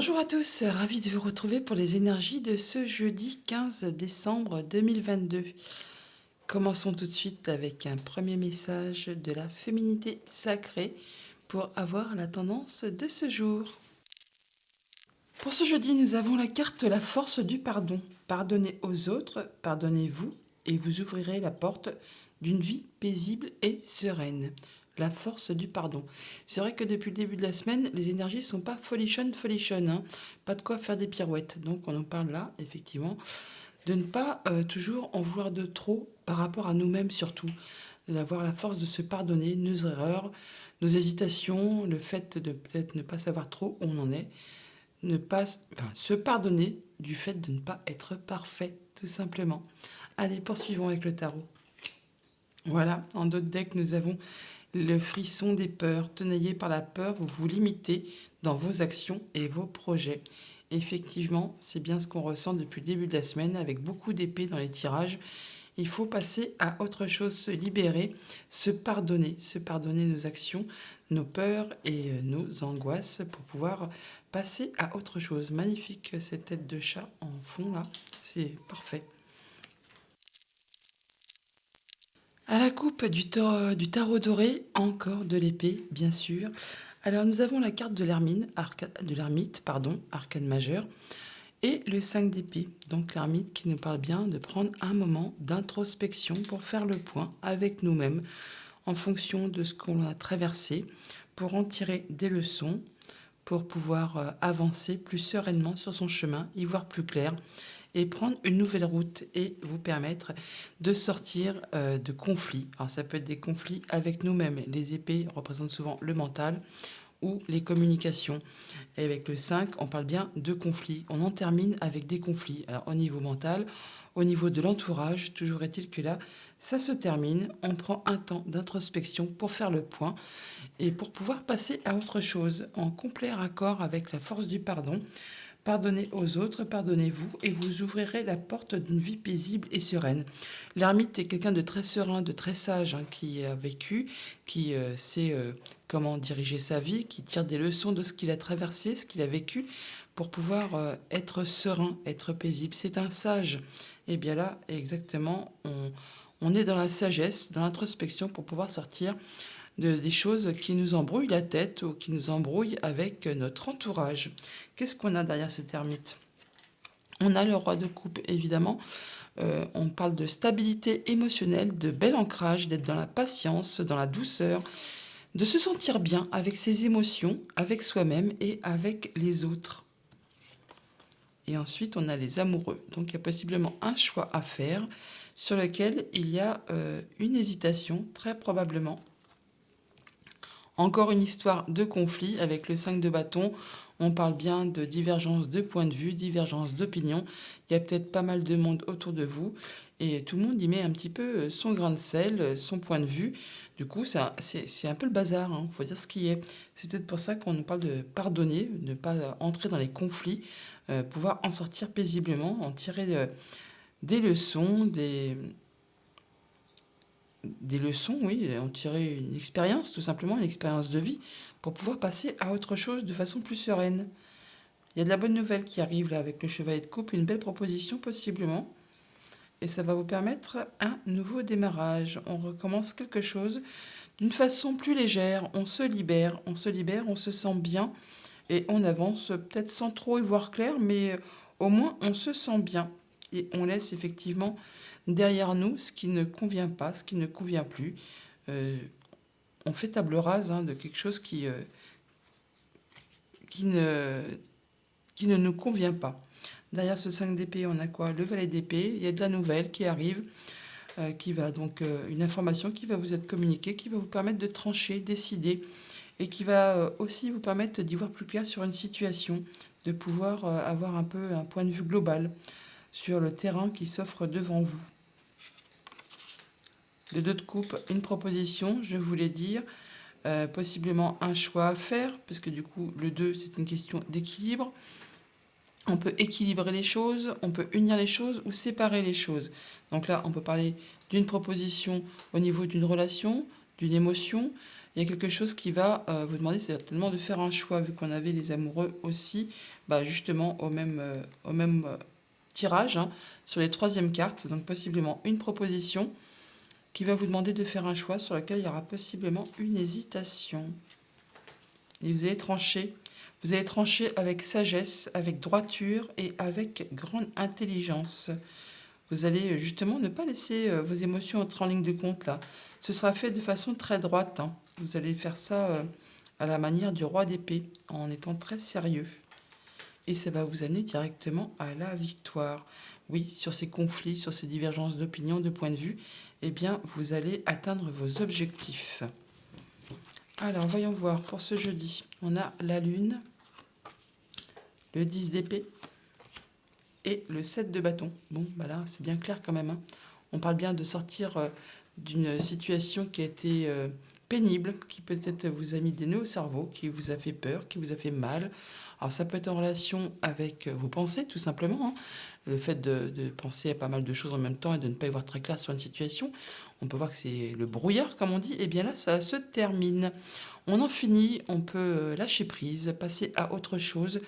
Bonjour à tous, ravi de vous retrouver pour les énergies de ce jeudi 15 décembre 2022. Commençons tout de suite avec un premier message de la féminité sacrée pour avoir la tendance de ce jour. Pour ce jeudi, nous avons la carte la force du pardon. Pardonnez aux autres, pardonnez-vous et vous ouvrirez la porte d'une vie paisible et sereine. La force du pardon. C'est vrai que depuis le début de la semaine, les énergies ne sont pas folichonnes, hein. Pas de quoi faire des pirouettes. Donc on en parle là, effectivement, de ne pas toujours en vouloir de trop par rapport à nous-mêmes surtout. D'avoir la force de se pardonner nos erreurs, nos hésitations, le fait de peut-être ne pas savoir trop où on en est, ne pas, se pardonner du fait de ne pas être parfait, tout simplement. Allez, poursuivons avec le tarot. Voilà, en d'autres decks, nous avons le frisson des peurs. Tenaillé par la peur, vous vous limitez dans vos actions et vos projets. Effectivement, c'est bien ce qu'on ressent depuis le début de la semaine, avec beaucoup d'épées dans les tirages. Il faut passer à autre chose, se libérer, se pardonner nos actions, nos peurs et nos angoisses pour pouvoir passer à autre chose. Magnifique cette tête de chat en fond là, c'est parfait. À la coupe du tarot doré, encore de l'épée, bien sûr. Alors nous avons la carte de l'ermite, arcane majeur, et le 5 d'épée, donc l'ermite qui nous parle bien de prendre un moment d'introspection pour faire le point avec nous-mêmes en fonction de ce qu'on a traversé, pour en tirer des leçons, pour pouvoir avancer plus sereinement sur son chemin, y voir plus clair et prendre une nouvelle route et vous permettre de sortir de conflits. Alors ça peut être des conflits avec nous-mêmes. Les épées représentent souvent le mental ou les communications. Et avec le 5, on parle bien de conflits. On en termine avec des conflits. Alors au niveau mental, au niveau de l'entourage, toujours est-il que là, ça se termine. On prend un temps d'introspection pour faire le point et pour pouvoir passer à autre chose en complet raccord avec la force du pardon. Pardonnez aux autres, pardonnez-vous et vous ouvrirez la porte d'une vie paisible et sereine. L'ermite est quelqu'un de très serein, de très sage, qui a vécu, qui sait comment diriger sa vie, qui tire des leçons de ce qu'il a traversé, ce qu'il a vécu, pour pouvoir être serein, être paisible. C'est un sage. Et bien là, exactement, on est dans la sagesse, dans l'introspection pour pouvoir sortir des choses qui nous embrouillent la tête ou qui nous embrouillent avec notre entourage. Qu'est-ce qu'on a derrière cette ermite? On a le roi de coupe, évidemment. On parle de stabilité émotionnelle, de bel ancrage, d'être dans la patience, dans la douceur, de se sentir bien avec ses émotions, avec soi-même et avec les autres. Et ensuite, on a les amoureux. Donc, il y a possiblement un choix à faire sur lequel il y a une hésitation, très probablement. Encore une histoire de conflit avec le 5 de bâton. On parle bien de divergence de point de vue, divergence d'opinion. Il y a peut-être pas mal de monde autour de vous et tout le monde y met un petit peu son grain de sel, son point de vue. Du coup, c'est un peu le bazar, il faut dire ce qui est. C'est peut-être pour ça qu'on nous parle de pardonner, de ne pas entrer dans les conflits, pouvoir en sortir paisiblement, en tirer des leçons, des leçons, oui, en tirer une expérience, tout simplement, une expérience de vie, pour pouvoir passer à autre chose de façon plus sereine. Il y a de la bonne nouvelle qui arrive là avec le chevalet de coupe, une belle proposition possiblement, et ça va vous permettre un nouveau démarrage. On recommence quelque chose d'une façon plus légère, on se libère, on se sent bien, et on avance peut-être sans trop y voir clair, mais au moins on se sent bien, et on laisse effectivement derrière nous ce qui ne convient pas, ce qui ne convient plus. Euh, on fait table rase de quelque chose qui, ne, qui ne nous convient pas. Derrière ce 5 d'épée, on a quoi? Le valet d'épée. Il y a de la nouvelle qui arrive, qui va donc une information qui va vous être communiquée, qui va vous permettre de trancher, décider, et qui va aussi vous permettre d'y voir plus clair sur une situation, de pouvoir avoir un peu un point de vue global sur le terrain qui s'offre devant vous. Le 2 de coupe, une proposition, je voulais dire, possiblement un choix à faire, parce que du coup, le 2, c'est une question d'équilibre. On peut équilibrer les choses, on peut unir les choses ou séparer les choses. Donc là, on peut parler d'une proposition au niveau d'une relation, d'une émotion, il y a quelque chose qui va vous demander certainement de faire un choix, vu qu'on avait les amoureux aussi, bah, justement au même tirage, hein, sur les troisièmes cartes. Donc possiblement une proposition qui va vous demander de faire un choix sur lequel il y aura possiblement une hésitation. Et vous allez trancher. Vous allez trancher avec sagesse, avec droiture et avec grande intelligence. Vous allez justement ne pas laisser vos émotions entrer en ligne de compte là. Ce sera fait de façon très droite, hein. Vous allez faire ça à la manière du roi d'épée, en étant très sérieux. Et ça va vous amener directement à la victoire. Oui, sur ces conflits, sur ces divergences d'opinion, de point de vue, eh bien, vous allez atteindre vos objectifs. Alors, voyons voir pour ce jeudi. On a la lune, le 10 d'épée et le 7 de bâton. Bon, bah là, c'est bien clair quand même, hein. On parle bien de sortir d'une situation qui a été pénible, qui peut-être vous a mis des nœuds au cerveau, qui vous a fait peur, qui vous a fait mal. Alors ça peut être en relation avec vos pensées, tout simplement, hein. Le fait de penser à pas mal de choses en même temps et de ne pas y voir très clair sur une situation. On peut voir que c'est le brouillard, comme on dit. Et bien là, ça se termine. On en finit, on peut lâcher prise, passer à autre chose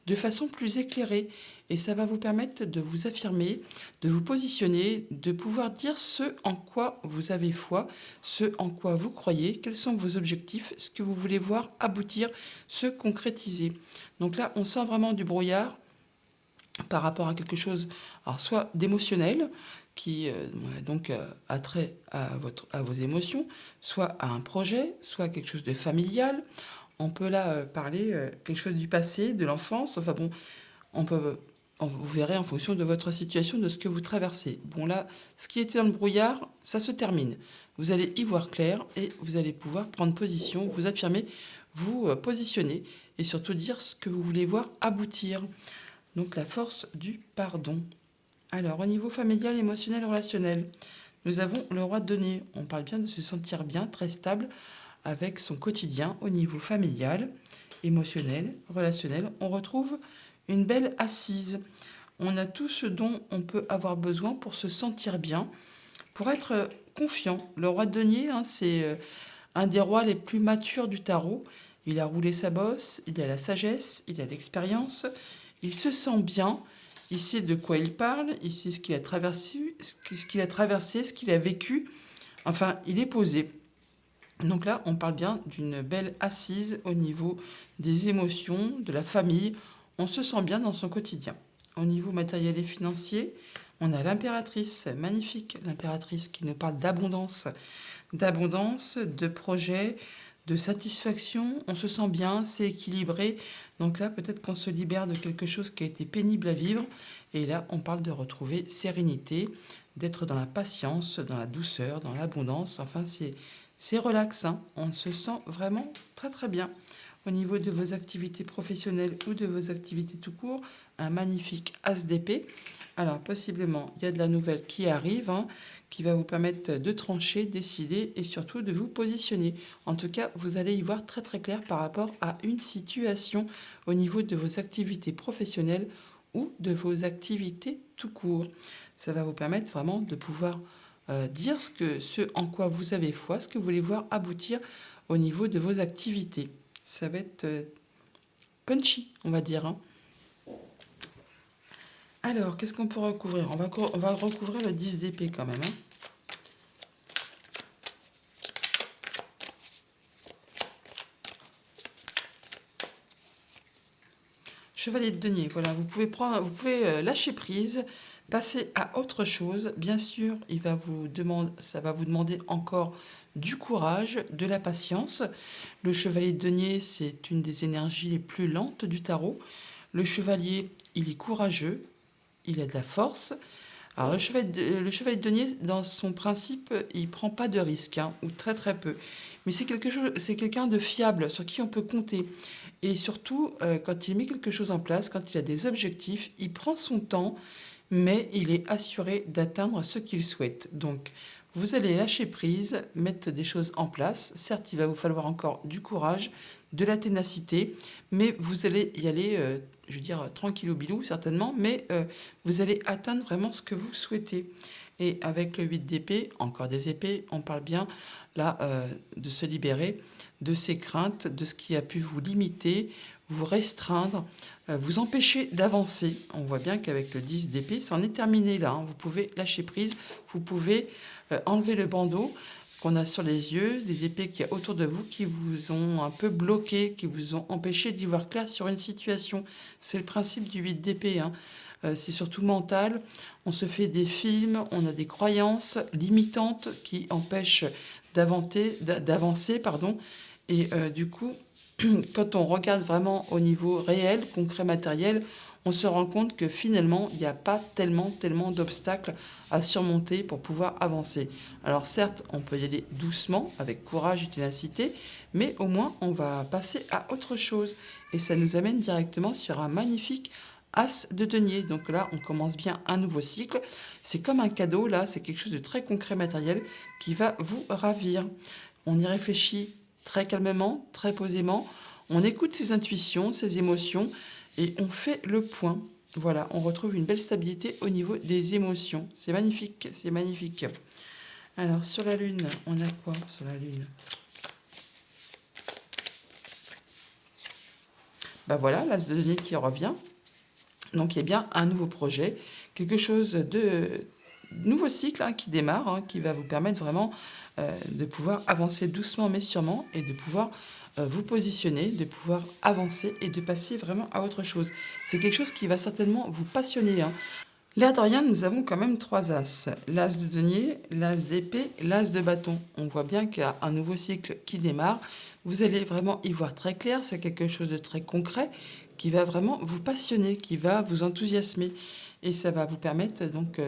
de façon plus éclairée. Et ça va vous permettre de vous affirmer, de vous positionner, de pouvoir dire ce en quoi vous avez foi, ce en quoi vous croyez, quels sont vos objectifs, ce que vous voulez voir aboutir, se concrétiser. Donc là, on sort vraiment du brouillard par rapport à quelque chose, alors soit d'émotionnel, qui donc a trait à vos émotions, soit à un projet, soit quelque chose de familial. On peut là parler quelque chose du passé, de l'enfance. Enfin bon, on peut, vous verrez en fonction de votre situation, de ce que vous traversez. Bon là, ce qui était dans le brouillard, ça se termine. Vous allez y voir clair et vous allez pouvoir prendre position, vous affirmer, vous positionner et surtout dire ce que vous voulez voir aboutir. Donc la force du pardon. Alors au niveau familial, émotionnel, relationnel, nous avons le roi de denier. On parle bien de se sentir bien, très stable avec son quotidien au niveau familial, émotionnel, relationnel. On retrouve une belle assise. On a tout ce dont on peut avoir besoin pour se sentir bien, pour être confiant. Le roi de denier, hein, c'est un des rois les plus matures du tarot. Il a roulé sa bosse, il a la sagesse, il a l'expérience, il se sent bien, il sait de quoi il parle, il sait ce qu'il a traversé, ce qu'il a vécu. Enfin, il est posé. Donc là, on parle bien d'une belle assise au niveau des émotions, de la famille. On se sent bien dans son quotidien. Au niveau matériel et financier, on a l'impératrice, magnifique, l'impératrice qui nous parle d'abondance, de projets, de satisfaction. On se sent bien, c'est équilibré. Donc là, peut-être qu'on se libère de quelque chose qui a été pénible à vivre. Et là, on parle de retrouver sérénité, d'être dans la patience, dans la douceur, dans l'abondance. Enfin, c'est relax, hein. On se sent vraiment très très bien. Au niveau de vos activités professionnelles ou de vos activités tout court, un magnifique as d'épée. Alors, possiblement, il y a de la nouvelle qui arrive, hein, qui va vous permettre de trancher, décider et surtout de vous positionner. En tout cas, vous allez y voir très très clair par rapport à une situation au niveau de vos activités professionnelles ou de vos activités tout court. Ça va vous permettre vraiment de pouvoir dire ce en quoi vous avez foi, ce que vous voulez voir aboutir au niveau de vos activités. Ça va être punchy, on va dire, hein. Alors, qu'est-ce qu'on peut recouvrir? On va recouvrir le 10 d'épée quand même, hein. Chevalier de denier, voilà, vous pouvez lâcher prise, passer à autre chose. Bien sûr, ça va vous demander encore du courage, de la patience. Le chevalier de denier, c'est une des énergies les plus lentes du tarot. Le chevalier, il est courageux, il a de la force. Alors le chevalier de denier, dans son principe, il prend pas de risques, hein, ou très très peu. Mais c'est quelqu'un de fiable, sur qui on peut compter. Et surtout, quand il met quelque chose en place, quand il a des objectifs, il prend son temps, mais il est assuré d'atteindre ce qu'il souhaite. Donc, vous allez lâcher prise, mettre des choses en place. Certes, il va vous falloir encore du courage, de la ténacité, mais vous allez y aller, je veux dire, tranquillou bilou, certainement, mais vous allez atteindre vraiment ce que vous souhaitez. Et avec le 8 d'épée, encore des épées, on parle bien là de se libérer de ces craintes, de ce qui a pu vous limiter, vous restreindre, vous empêcher d'avancer. On voit bien qu'avec le 10 d'épée, c'en est terminé là, hein. Vous pouvez lâcher prise, vous pouvez enlever le bandeau qu'on a sur les yeux, des épées qu'il y a autour de vous qui vous ont un peu bloqué, qui vous ont empêché d'y voir clair sur une situation. C'est le principe du 8 d'épée, hein. C'est surtout mental. On se fait des films, on a des croyances limitantes qui empêchent d'avancer, pardon. Et du coup, quand on regarde vraiment au niveau réel, concret, matériel, on se rend compte que finalement, il n'y a pas tellement d'obstacles à surmonter pour pouvoir avancer. Alors certes, on peut y aller doucement, avec courage et ténacité, mais au moins, on va passer à autre chose. Et ça nous amène directement sur un magnifique As de denier. Donc là, on commence bien un nouveau cycle. C'est comme un cadeau, là, c'est quelque chose de très concret, matériel, qui va vous ravir. On y réfléchit très calmement, très posément. On écoute ses intuitions, ses émotions, et on fait le point. Voilà, on retrouve une belle stabilité au niveau des émotions. C'est magnifique, c'est magnifique. Alors, sur la Lune, on a quoi sur la Lune? Ben voilà, l'As de denier qui revient. Donc, il y a bien un nouveau projet, quelque chose de nouveau cycle, hein, qui démarre, hein, qui va vous permettre vraiment de pouvoir avancer doucement mais sûrement et de pouvoir vous positionner, de pouvoir avancer et de passer vraiment à autre chose. C'est quelque chose qui va certainement vous passionner, hein. L'air de rien, nous avons quand même trois as. L'as de denier, l'as d'épée, l'as de bâton. On voit bien qu'il y a un nouveau cycle qui démarre. Vous allez vraiment y voir très clair. C'est quelque chose de très concret qui va vraiment vous passionner, qui va vous enthousiasmer. Et ça va vous permettre donc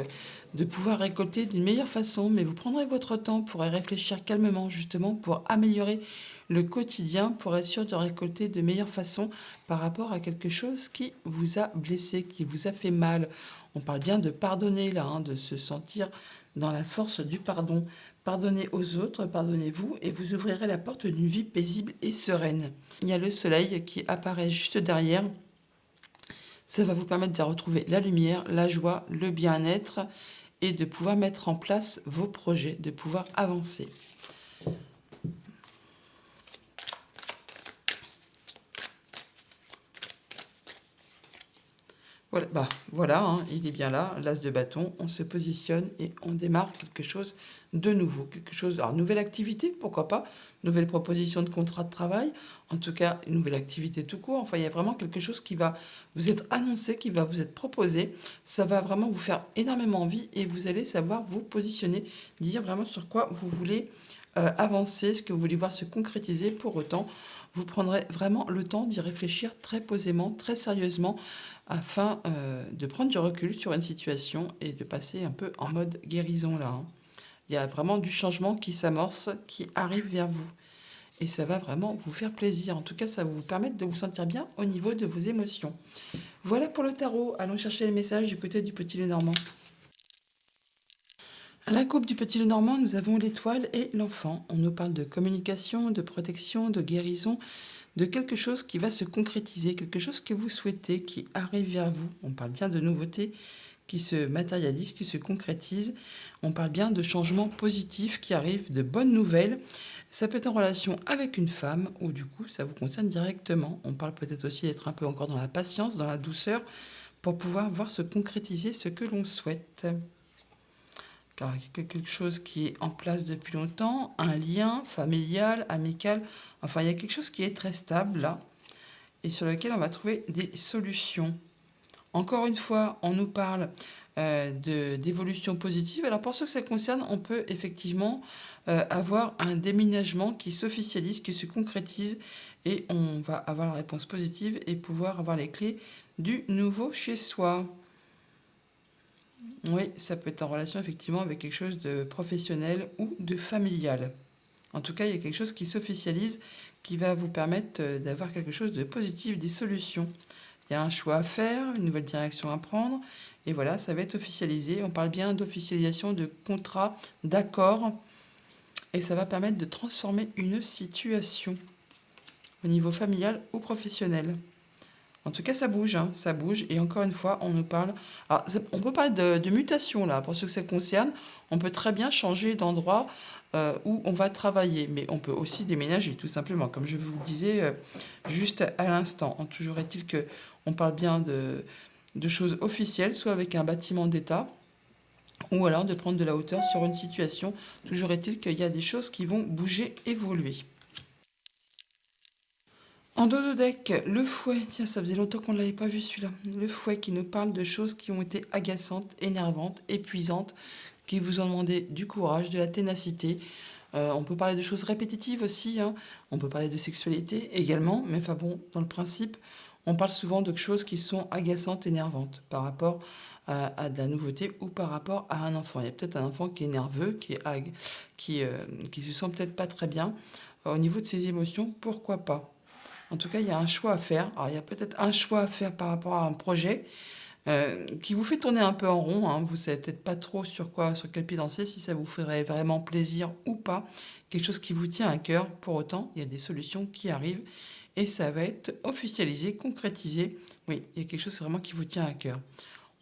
de pouvoir récolter d'une meilleure façon. Mais vous prendrez votre temps pour y réfléchir calmement, justement, pour améliorer le quotidien, pour être sûr de récolter de meilleure façon par rapport à quelque chose qui vous a blessé, qui vous a fait mal. On parle bien de pardonner là, hein, de se sentir dans la force du pardon. Pardonnez aux autres, pardonnez-vous et vous ouvrirez la porte d'une vie paisible et sereine. Il y a le soleil qui apparaît juste derrière. Ça va vous permettre de retrouver la lumière, la joie, le bien-être et de pouvoir mettre en place vos projets, de pouvoir avancer. Voilà, voilà, hein, il est bien là, l'as de bâton, on se positionne et on démarre quelque chose de nouveau, quelque chose, alors nouvelle activité, pourquoi pas, nouvelle proposition de contrat de travail, en tout cas une nouvelle activité tout court, enfin il y a vraiment quelque chose qui va vous être annoncé, qui va vous être proposé, ça va vraiment vous faire énormément envie et vous allez savoir vous positionner, dire vraiment sur quoi vous voulez avancer, ce que vous voulez voir se concrétiser. Pour autant, vous prendrez vraiment le temps d'y réfléchir très posément, très sérieusement, afin de prendre du recul sur une situation et de passer un peu en mode guérison là, hein. Il y a vraiment du changement qui s'amorce, qui arrive vers vous. Et ça va vraiment vous faire plaisir. En tout cas, ça va vous permettre de vous sentir bien au niveau de vos émotions. Voilà pour le tarot. Allons chercher les messages du côté du Petit Lenormand. À la coupe du Petit Lenormand, nous avons l'étoile et l'enfant. On nous parle de communication, de protection, de guérison, de quelque chose qui va se concrétiser, quelque chose que vous souhaitez, qui arrive vers vous. On parle bien de nouveautés qui se matérialisent, qui se concrétisent. On parle bien de changements positifs qui arrivent, de bonnes nouvelles. Ça peut être en relation avec une femme ou du coup ça vous concerne directement. On parle peut-être aussi d'être un peu encore dans la patience, dans la douceur, pour pouvoir voir se concrétiser ce que l'on souhaite. Car il y a quelque chose qui est en place depuis longtemps, un lien familial, amical, enfin il y a quelque chose qui est très stable là, et sur lequel on va trouver des solutions. Encore une fois, on nous parle d'évolution positive. Alors pour ceux que ça concerne, on peut effectivement avoir un déménagement qui s'officialise, qui se concrétise, et on va avoir la réponse positive et pouvoir avoir les clés du nouveau chez soi. Oui, ça peut être en relation effectivement avec quelque chose de professionnel ou de familial. En tout cas, il y a quelque chose qui s'officialise, qui va vous permettre d'avoir quelque chose de positif, des solutions. Il y a un choix à faire, une nouvelle direction à prendre, et voilà, ça va être officialisé. On parle bien d'officialisation de contrat, d'accord, et ça va permettre de transformer une situation au niveau familial ou professionnel. En tout cas, ça bouge, hein, ça bouge. Et encore une fois, on nous parle. Alors, on peut parler de mutation là, pour ceux que ça concerne. On peut très bien changer d'endroit où on va travailler, mais on peut aussi déménager, tout simplement, comme je vous le disais juste à l'instant. Toujours est-il que on parle bien de choses officielles, soit avec un bâtiment d'État, ou alors de prendre de la hauteur sur une situation. Toujours est-il qu'il y a des choses qui vont bouger, évoluer. En dos de deck, le fouet. Tiens, ça faisait longtemps qu'on ne l'avait pas vu celui-là. Le fouet qui nous parle de choses qui ont été agaçantes, énervantes, épuisantes, qui vous ont demandé du courage, de la ténacité. On peut parler de choses répétitives aussi, hein. On peut parler de sexualité également, mais enfin bon, dans le principe, on parle souvent de choses qui sont agaçantes, énervantes par rapport à de la nouveauté ou par rapport à un enfant. Il y a peut-être un enfant qui est nerveux, qui se sent peut-être pas très bien. Au niveau de ses émotions, pourquoi pas? En tout cas, il y a un choix à faire. Alors, il y a peut-être un choix à faire par rapport à un projet qui vous fait tourner un peu en rond, hein. Vous ne savez peut-être pas trop sur quel pied danser, si ça vous ferait vraiment plaisir ou pas. Quelque chose qui vous tient à cœur. Pour autant, il y a des solutions qui arrivent et ça va être officialisé, concrétisé. Oui, il y a quelque chose vraiment qui vous tient à cœur.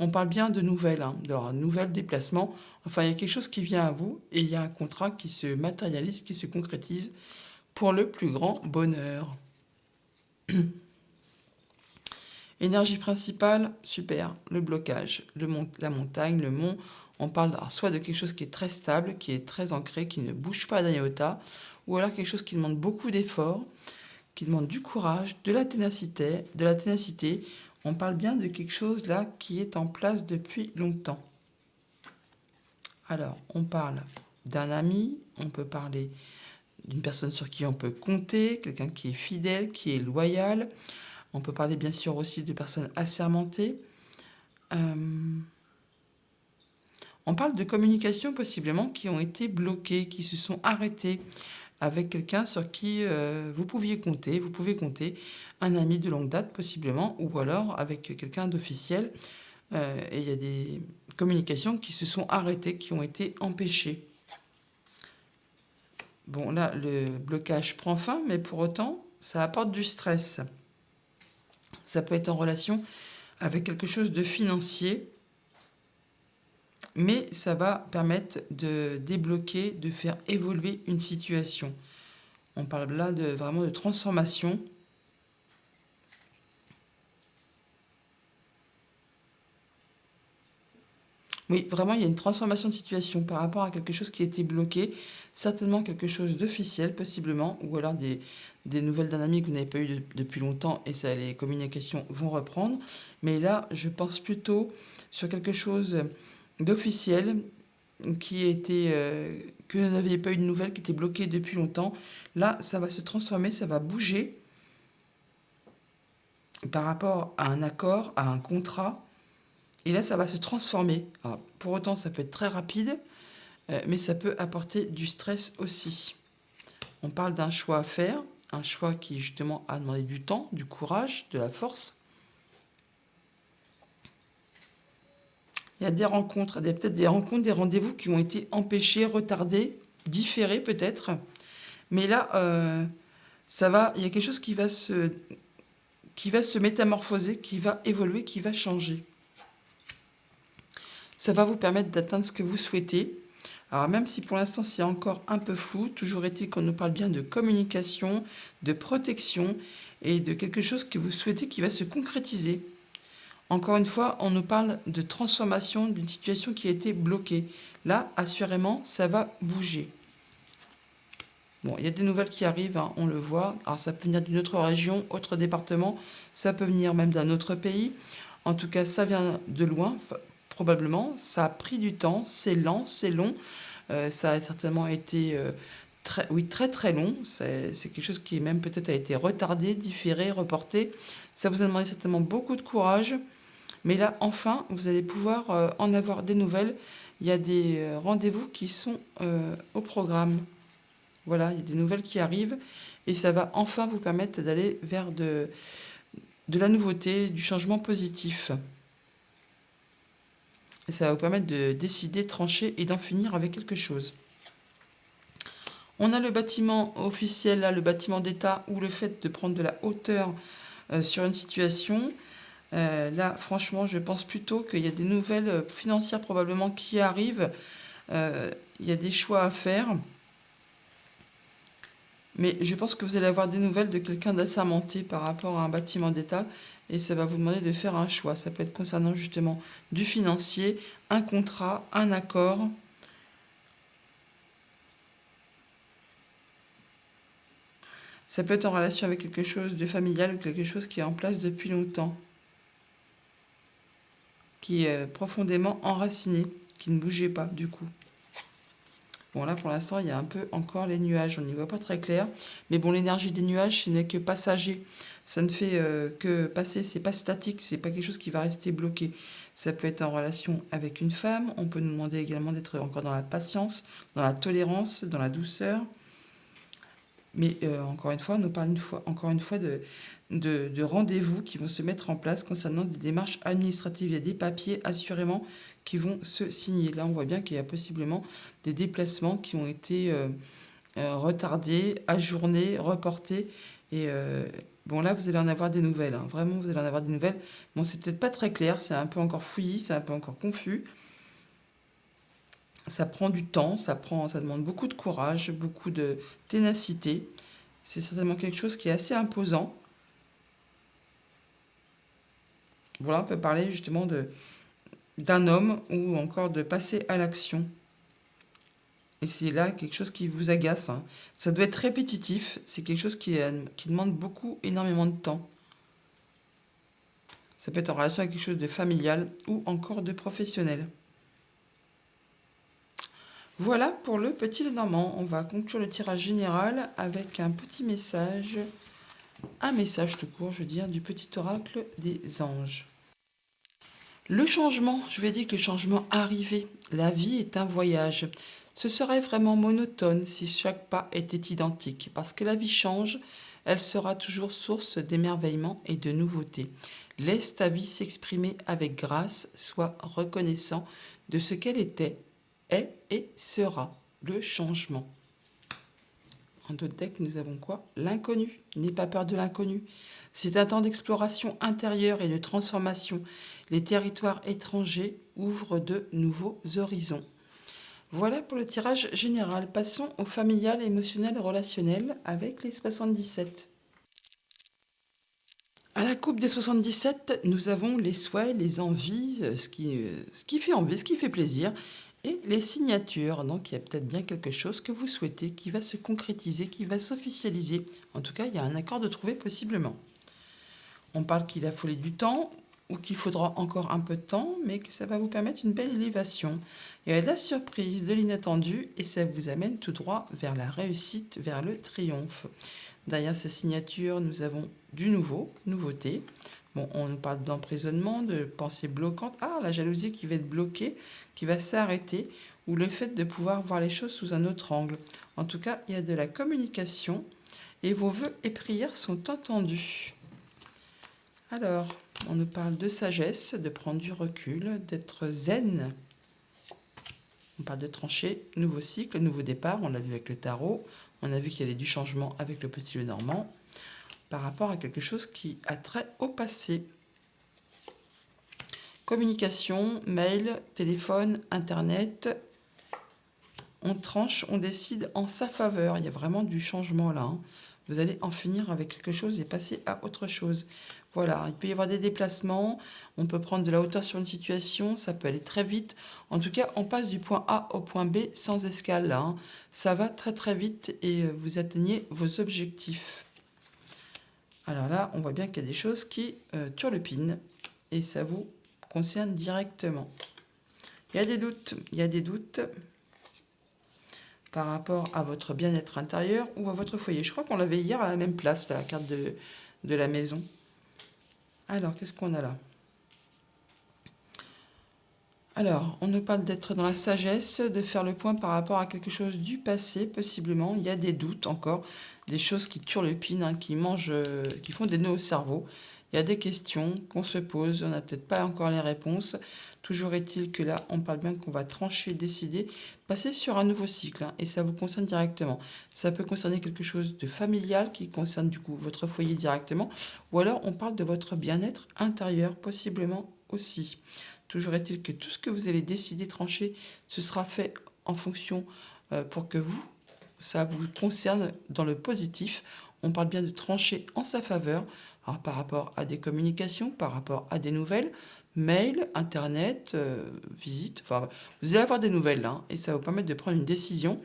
On parle bien de nouvelles, hein, de nouvelles déplacements. Enfin, il y a quelque chose qui vient à vous et il y a un contrat qui se matérialise, qui se concrétise pour le plus grand bonheur. Énergie principale, super, le blocage, la montagne, le mont. On parle soit de quelque chose qui est très stable, qui est très ancré, qui ne bouge pas d'un iota, ou alors quelque chose qui demande beaucoup d'efforts, qui demande du courage, de la ténacité. On parle bien de quelque chose là qui est en place depuis longtemps. Alors, on parle d'un ami, on peut parler d'une personne sur qui on peut compter, quelqu'un qui est fidèle, qui est loyal. On peut parler bien sûr aussi de personnes assermentées. On parle de communications possiblement qui ont été bloquées, qui se sont arrêtées avec quelqu'un sur qui vous pouvez compter, un ami de longue date possiblement, ou alors avec quelqu'un d'officiel. Et il y a des communications qui se sont arrêtées, qui ont été empêchées. Bon, là, le blocage prend fin, mais pour autant, ça apporte du stress. Ça peut être en relation avec quelque chose de financier, mais ça va permettre de débloquer, de faire évoluer une situation. On parle là vraiment de transformation. Oui, vraiment, il y a une transformation de situation par rapport à quelque chose qui a été bloqué, certainement quelque chose d'officiel, possiblement, ou alors des nouvelles d'un ami que vous n'avez pas eu depuis longtemps et ça, les communications vont reprendre. Mais là, je pense plutôt sur quelque chose d'officiel qui était, que vous n'aviez pas eu de nouvelles, qui était bloqué depuis longtemps. Là, ça va se transformer, ça va bouger par rapport à un accord, à un contrat. Et là, ça va se transformer. Alors, pour autant, ça peut être très rapide, mais ça peut apporter du stress aussi. On parle d'un choix à faire, un choix qui justement a demandé du temps, du courage, de la force. Il y a des rencontres, peut-être des rencontres, des rendez-vous qui ont été empêchés, retardés, différés peut-être. Mais là, il y a quelque chose qui va se métamorphoser, qui va évoluer, qui va changer. Ça va vous permettre d'atteindre ce que vous souhaitez. Alors même si pour l'instant c'est encore un peu flou, toujours est-il qu'on nous parle bien de communication, de protection et de quelque chose que vous souhaitez qui va se concrétiser. Encore une fois, on nous parle de transformation d'une situation qui a été bloquée. Là, assurément, ça va bouger. Bon, il y a des nouvelles qui arrivent, hein, on le voit. Alors ça peut venir d'une autre région, autre département, ça peut venir même d'un autre pays. En tout cas, ça vient de loin, probablement. Ça a pris du temps, c'est lent, c'est long. Ça a certainement été très très long. C'est quelque chose qui même peut-être a été retardé, différé, reporté. Ça vous a demandé certainement beaucoup de courage. Mais là, enfin, vous allez pouvoir en avoir des nouvelles. Il y a des rendez-vous qui sont au programme. Voilà, il y a des nouvelles qui arrivent et ça va enfin vous permettre d'aller vers de la nouveauté, du changement positif. Et ça va vous permettre de décider, trancher et d'en finir avec quelque chose. On a le bâtiment officiel, là, le bâtiment d'État, où le fait de prendre de la hauteur sur une situation. Là, franchement, je pense plutôt qu'il y a des nouvelles financières probablement qui arrivent. Il y a des choix à faire. Mais je pense que vous allez avoir des nouvelles de quelqu'un d'assermenté par rapport à un bâtiment d'État et ça va vous demander de faire un choix. Ça peut être concernant justement du financier, un contrat, un accord. Ça peut être en relation avec quelque chose de familial ou quelque chose qui est en place depuis longtemps, qui est profondément enraciné, qui ne bougeait pas du coup. Bon, là, pour l'instant, il y a un peu encore les nuages. On n'y voit pas très clair. Mais bon, l'énergie des nuages, ce n'est que passager. Ça ne fait que passer. C'est pas statique. C'est pas quelque chose qui va rester bloqué. Ça peut être en relation avec une femme. On peut nous demander également d'être encore dans la patience, dans la tolérance, dans la douceur. Mais encore une fois, on nous parle encore une fois de rendez-vous qui vont se mettre en place concernant des démarches administratives. Il y a des papiers, assurément, qui vont se signer. Là, on voit bien qu'il y a possiblement des déplacements qui ont été retardés, ajournés, reportés. Et bon, là, vous allez en avoir des nouvelles. Hein. Vraiment, vous allez en avoir des nouvelles. Bon, c'est peut-être pas très clair, c'est un peu encore fouillis, c'est un peu encore confus. Ça prend du temps, ça demande beaucoup de courage, beaucoup de ténacité. C'est certainement quelque chose qui est assez imposant. Voilà, on peut parler justement d'un homme ou encore de passer à l'action. Et c'est là quelque chose qui vous agace. Hein. Ça doit être répétitif. C'est quelque chose qui demande beaucoup, énormément de temps. Ça peut être en relation avec quelque chose de familial ou encore de professionnel. Voilà pour le petit Lenormand. On va conclure le tirage général avec un petit message, un message tout court, je veux dire, du petit oracle des anges. Le changement, je vais dire que le changement arrivé. La vie est un voyage. Ce serait vraiment monotone si chaque pas était identique, parce que la vie change, elle sera toujours source d'émerveillement et de nouveautés. Laisse ta vie s'exprimer avec grâce, sois reconnaissant de ce qu'elle était, est et sera. Le changement. En d'autres decks, nous avons quoi? L'inconnu. N'aie pas peur de l'inconnu. C'est un temps d'exploration intérieure et de transformation. Les territoires étrangers ouvrent de nouveaux horizons. Voilà pour le tirage général. Passons au familial, émotionnel, relationnel avec les 77. À la coupe des 77, nous avons les souhaits, les envies, ce qui fait envie, ce qui fait plaisir, et les signatures. Donc il y a peut-être bien quelque chose que vous souhaitez qui va se concrétiser, qui va s'officialiser. En tout cas, il y a un accord de trouver possiblement. On parle qu'il a fallu du temps ou qu'il faudra encore un peu de temps, mais que ça va vous permettre une belle élévation. Il y a de la surprise, de l'inattendu, et ça vous amène tout droit vers la réussite, vers le triomphe. Derrière ces signatures, nous avons du nouveau, nouveauté. Bon, on nous parle d'emprisonnement, de pensée bloquante. Ah, la jalousie qui va être bloquée, qui va s'arrêter, ou le fait de pouvoir voir les choses sous un autre angle. En tout cas, il y a de la communication, et vos vœux et prières sont entendus. Alors, on nous parle de sagesse, de prendre du recul, d'être zen. On parle de trancher, nouveau cycle, nouveau départ. On l'a vu avec le tarot. On a vu qu'il y avait du changement avec le petit Lenormand par rapport à quelque chose qui a trait au passé. Communication, mail, téléphone, internet. On tranche, on décide en sa faveur. Il y a vraiment du changement là. Hein. Vous allez en finir avec quelque chose et passer à autre chose. Voilà, il peut y avoir des déplacements, on peut prendre de la hauteur sur une situation, ça peut aller très vite. En tout cas, on passe du point A au point B sans escale là. Hein. Ça va très très vite et vous atteignez vos objectifs. Alors là, on voit bien qu'il y a des choses qui turlupinent et ça vous concerne directement. Il y a des doutes par rapport à votre bien-être intérieur ou à votre foyer. Je crois qu'on l'avait hier à la même place, la carte de la maison. Alors, qu'est-ce qu'on a là? Alors, on nous parle d'être dans la sagesse, de faire le point par rapport à quelque chose du passé, possiblement. Il y a des doutes encore, des choses qui turlupinent, hein, qui font des nœuds au cerveau. Il y a des questions qu'on se pose, on n'a peut-être pas encore les réponses. Toujours est-il que là, on parle bien qu'on va trancher, décider, passer sur un nouveau cycle, hein, et ça vous concerne directement. Ça peut concerner quelque chose de familial qui concerne du coup votre foyer directement, ou alors on parle de votre bien-être intérieur possiblement aussi. Toujours est-il que tout ce que vous allez décider, trancher, ce sera fait en fonction pour que vous, ça vous concerne dans le positif. On parle bien de trancher en sa faveur, alors, par rapport à des communications, par rapport à des nouvelles, mail, internet, visite, enfin, vous allez avoir des nouvelles là, hein, et ça va vous permettre de prendre une décision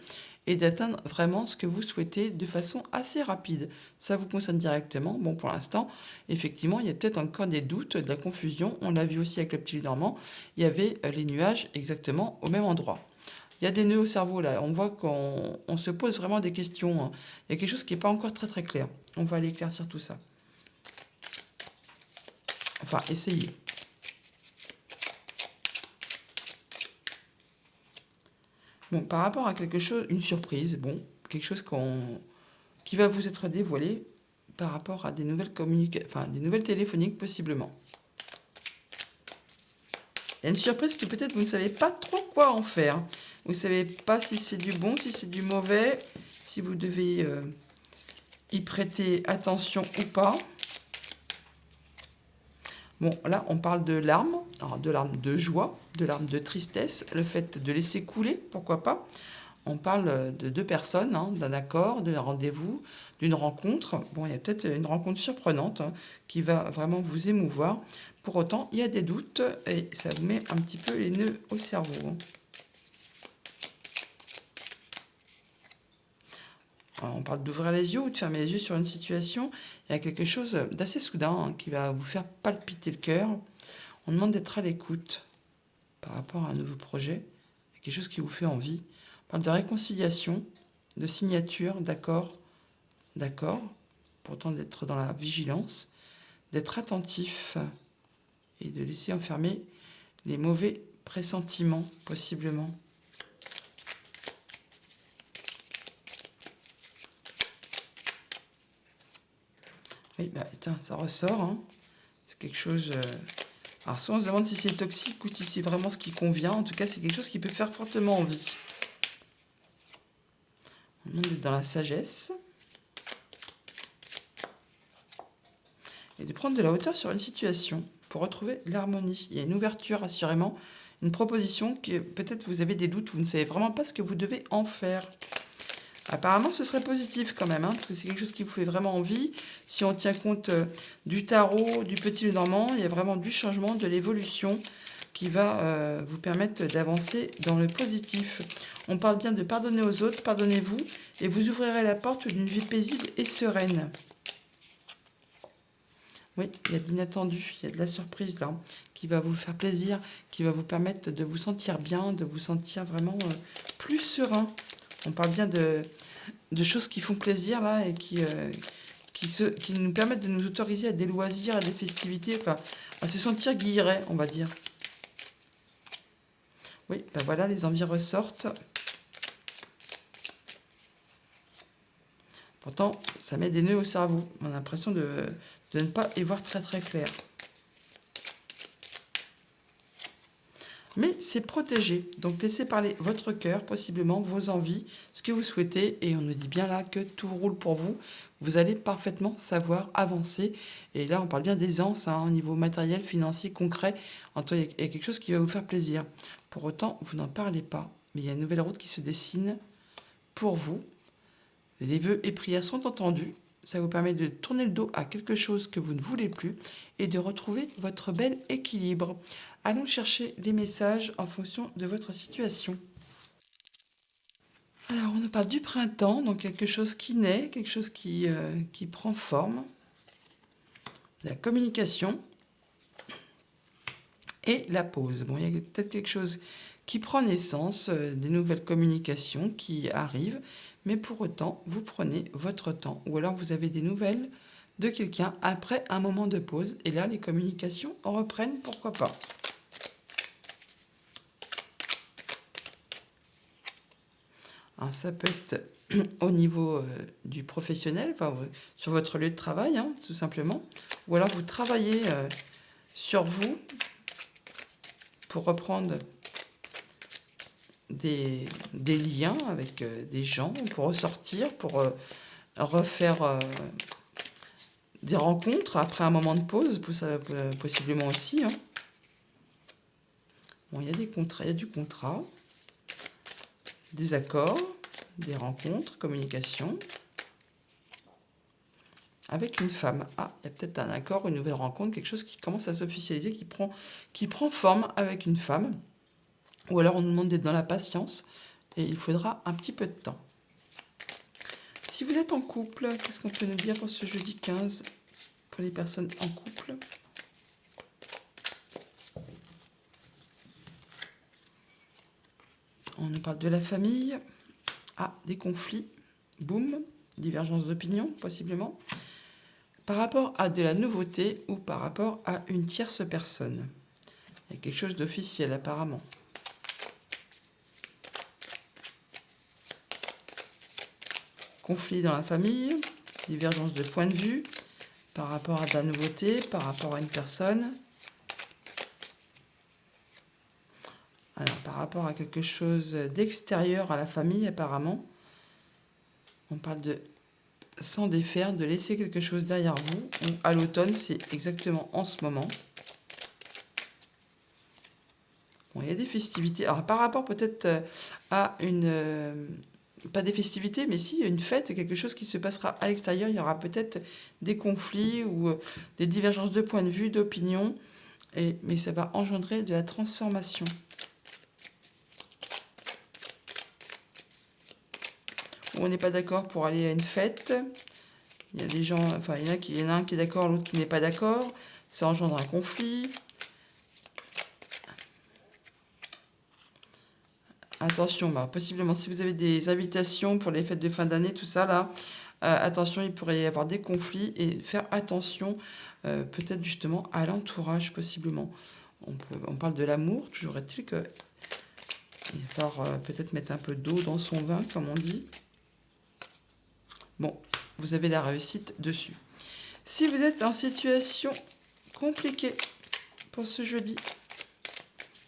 et d'atteindre vraiment ce que vous souhaitez de façon assez rapide. Ça vous concerne directement. Bon, pour l'instant, effectivement, il y a peut-être encore des doutes, de la confusion. On l'a vu aussi avec le petit Normand, il y avait les nuages exactement au même endroit. Il y a des nœuds au cerveau là, on voit qu'on se pose vraiment des questions, hein. Il y a quelque chose qui n'est pas encore très très clair. On va aller éclaircir tout ça. Enfin, essayez. Bon, par rapport à quelque chose, une surprise, bon, quelque chose qui va vous être dévoilé par rapport à des nouvelles enfin, des nouvelles téléphoniques possiblement. Il y a une surprise que peut-être vous ne savez pas trop quoi en faire. Vous ne savez pas si c'est du bon, si c'est du mauvais, si vous devez y prêter attention ou pas. Bon, là, on parle de larmes, alors de larmes de joie, de larmes de tristesse, le fait de laisser couler, pourquoi pas. On parle de deux personnes, hein, d'un accord, d'un rendez-vous, d'une rencontre. Bon, il y a peut-être une rencontre surprenante, hein, qui va vraiment vous émouvoir. Pour autant, il y a des doutes et ça vous met un petit peu les nœuds au cerveau, hein. Alors, on parle d'ouvrir les yeux ou de fermer les yeux sur une situation. Il y a quelque chose d'assez soudain, hein, qui va vous faire palpiter le cœur. On demande d'être à l'écoute par rapport à un nouveau projet. Il y a quelque chose qui vous fait envie. On parle de réconciliation, de signature, d'accord, pourtant d'être dans la vigilance, d'être attentif et de laisser enfermer les mauvais pressentiments, possiblement. Oui, bah, tiens, ça ressort, hein. C'est quelque chose... Alors, soit on se demande si c'est toxique ou si c'est vraiment ce qui convient. En tout cas, c'est quelque chose qui peut faire fortement envie. On demande d'être dans la sagesse. Et de prendre de la hauteur sur une situation pour retrouver l'harmonie. Il y a une ouverture, assurément, une proposition que peut-être vous avez des doutes, vous ne savez vraiment pas ce que vous devez en faire. Apparemment, ce serait positif quand même, hein, parce que c'est quelque chose qui vous fait vraiment envie. Si on tient compte du tarot, du petit Lenormand, il y a vraiment du changement, de l'évolution qui va vous permettre d'avancer dans le positif. On parle bien de pardonner aux autres, pardonnez-vous, et vous ouvrirez la porte d'une vie paisible et sereine. Oui, il y a de l'inattendu, il y a de la surprise là, qui va vous faire plaisir, qui va vous permettre de vous sentir bien, de vous sentir vraiment plus serein. On parle bien de choses qui font plaisir là et qui nous permettent de nous autoriser à des loisirs, à des festivités, enfin, à se sentir guilleret, on va dire. Oui, ben voilà, les envies ressortent. Pourtant, ça met des nœuds au cerveau. On a l'impression de ne pas y voir très très clair. Mais c'est protégé. Donc laissez parler votre cœur, possiblement vos envies, ce que vous souhaitez. Et on nous dit bien là que tout roule pour vous. Vous allez parfaitement savoir avancer. Et là, on parle bien d'aisance, hein, au niveau matériel, financier, concret. En tout cas, il y a quelque chose qui va vous faire plaisir. Pour autant, vous n'en parlez pas. Mais il y a une nouvelle route qui se dessine pour vous. Les vœux et prières sont entendus. Ça vous permet de tourner le dos à quelque chose que vous ne voulez plus et de retrouver votre bel équilibre. Allons chercher les messages en fonction de votre situation. Alors, on nous parle du printemps, donc quelque chose qui naît, quelque chose qui prend forme. La communication et la pause. Bon, il y a peut-être quelque chose qui prend naissance, des nouvelles communications qui arrivent, mais pour autant, vous prenez votre temps. Ou alors, vous avez des nouvelles de quelqu'un après un moment de pause, et là, les communications reprennent, pourquoi pas. Alors, ça peut être au niveau du professionnel, enfin, sur votre lieu de travail, hein, tout simplement. Ou alors vous travaillez sur vous pour reprendre des liens avec des gens, pour ressortir, pour refaire des rencontres après un moment de pause, possiblement aussi. Hein. Bon, il y a des contrats, il y a du contrat, des accords, des rencontres, communication. Avec une femme. Ah, il y a peut-être un accord, une nouvelle rencontre, quelque chose qui commence à s'officialiser, qui prend forme avec une femme. Ou alors on nous demande d'être dans la patience et il faudra un petit peu de temps. Si vous êtes en couple, qu'est-ce qu'on peut nous dire pour ce jeudi 15 pour les personnes en couple? On nous parle de la famille. Ah, des conflits. Boum. Divergence d'opinion, possiblement. Par rapport à de la nouveauté ou par rapport à une tierce personne. Il y a quelque chose d'officiel apparemment. Conflit dans la famille, divergence de point de vue, par rapport à de la nouveauté, par rapport à une personne. Alors, par rapport à quelque chose d'extérieur à la famille, apparemment, on parle de s'en défaire, de laisser quelque chose derrière vous. Ou à l'automne, c'est exactement en ce moment. Bon, il y a des festivités. Alors, par rapport peut-être à une... pas des festivités, mais si une fête, quelque chose qui se passera à l'extérieur, il y aura peut-être des conflits ou des divergences de points de vue, d'opinion, mais ça va engendrer de la transformation. On n'est pas d'accord pour aller à une fête. Il y a des gens, enfin il y en a un qui est d'accord, l'autre qui n'est pas d'accord. Ça engendre un conflit. Attention, bah, possiblement si vous avez des invitations pour les fêtes de fin d'année, tout ça là, attention, il pourrait y avoir des conflits et faire attention peut-être justement à l'entourage possiblement. On parle de l'amour, toujours est-il que il va falloir peut-être mettre un peu d'eau dans son vin, comme on dit. Bon, vous avez la réussite dessus. Si vous êtes en situation compliquée pour ce jeudi,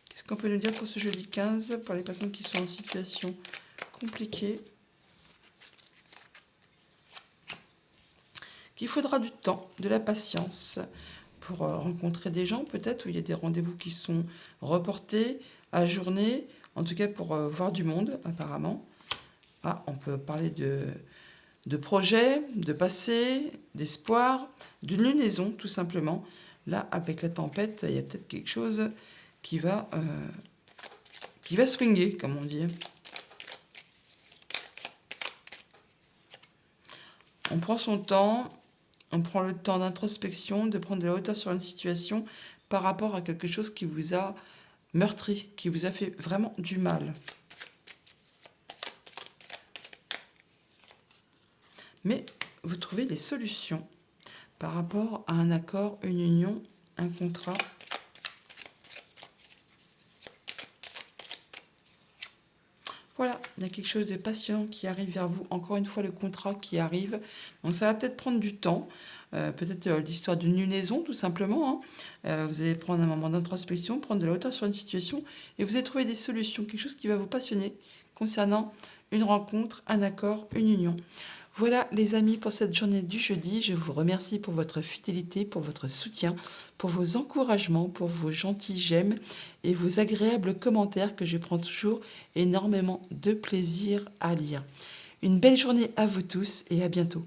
qu'est-ce qu'on peut nous dire pour ce jeudi 15 pour les personnes qui sont en situation compliquée? Qu'il faudra du temps, de la patience pour rencontrer des gens peut-être, où il y a des rendez-vous qui sont reportés, ajournés, en tout cas pour voir du monde apparemment. Ah, on peut parler de projets, de passé, d'espoir, d'une lunaison tout simplement. Là, avec la tempête, il y a peut-être quelque chose qui va swinguer, comme on dit. On prend son temps, on prend le temps d'introspection, de prendre de la hauteur sur une situation par rapport à quelque chose qui vous a meurtri, qui vous a fait vraiment du mal. Mais vous trouvez des solutions par rapport à un accord, une union, un contrat. Voilà, il y a quelque chose de passionnant qui arrive vers vous. Encore une fois, le contrat qui arrive. Donc ça va peut-être prendre du temps. Peut-être l'histoire d'une lunaison, tout simplement. Hein. Vous allez prendre un moment d'introspection, prendre de la hauteur sur une situation et vous allez trouver des solutions, quelque chose qui va vous passionner concernant une rencontre, un accord, une union. Voilà les amis pour cette journée du jeudi. Je vous remercie pour votre fidélité, pour votre soutien, pour vos encouragements, pour vos gentils j'aime et vos agréables commentaires que je prends toujours énormément de plaisir à lire. Une belle journée à vous tous et à bientôt.